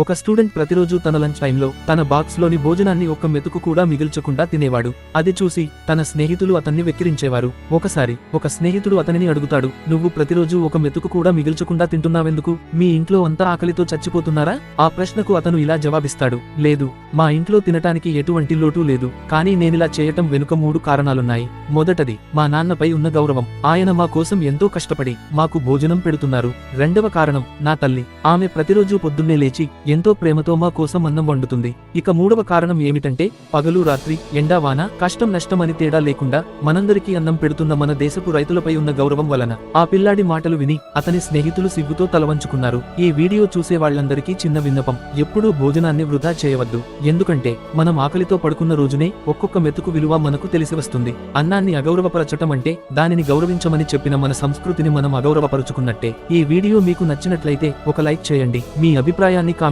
ఒక స్టూడెంట్ ప్రతిరోజు తన లంచ్ టైంలో తన బాక్స్లోని భోజనాన్ని ఒక్క మెతుకు కూడా మిగిల్చకుండా తినేవాడు. అది చూసి తన స్నేహితులు అతన్ని వెక్కిరించేవారు. ఒకసారి ఒక స్నేహితుడు అతనిని అడుగుతాడు, నువ్వు ప్రతిరోజు ఒక మెతుకు కూడా మిగిల్చకుండా తింటున్నావెందుకు? మీ ఇంట్లో అంతా ఆకలితో చచ్చిపోతున్నారా? ఆ ప్రశ్నకు అతను ఇలా జవాబిస్తాడు, లేదు, మా ఇంట్లో తినటానికి ఎటువంటి లోటు లేదు, కానీ నేనిలా చేయటం వెనుక 3 కారణాలున్నాయి. మొదటది మా నాన్నపై ఉన్న గౌరవం. ఆయన మా కోసం ఎంతో కష్టపడి మాకు భోజనం పెడుతున్నారు. రెండవ కారణం నా తల్లి. ఆమె ప్రతిరోజు పొద్దున్నే లేచి ఎంతో ప్రేమతో మా కోసం అన్నం వండుతుంది. ఇక 3వ కారణం ఏమిటంటే పగలు రాత్రి ఎండా వాన కష్టం నష్టం అని తేడా లేకుండా మనందరికీ అన్నం పెడుతున్న మన దేశపు రైతులపై ఉన్న గౌరవం వలన. ఆ పిల్లాడి మాటలు విని అతని స్నేహితులు సిగ్గుతో తలవంచుకున్నారు. ఈ వీడియో చూసే వాళ్లందరికీ చిన్న విన్నపం, ఎప్పుడూ భోజనాన్ని వృధా చేయవద్దు. ఎందుకంటే మనం ఆకలితో పడుకున్న రోజునే ఒక్కొక్క మెతుకు విలువ మనకు తెలిసి వస్తుంది. అన్నాన్ని అగౌరవపరచటం అంటే దానిని గౌరవించమని చెప్పిన మన సంస్కృతిని మనం అగౌరవపరుచుకున్నట్టే. ఈ వీడియో మీకు నచ్చినట్లయితే ఒక లైక్ చేయండి. మీ అభిప్రాయాన్ని కామెంట్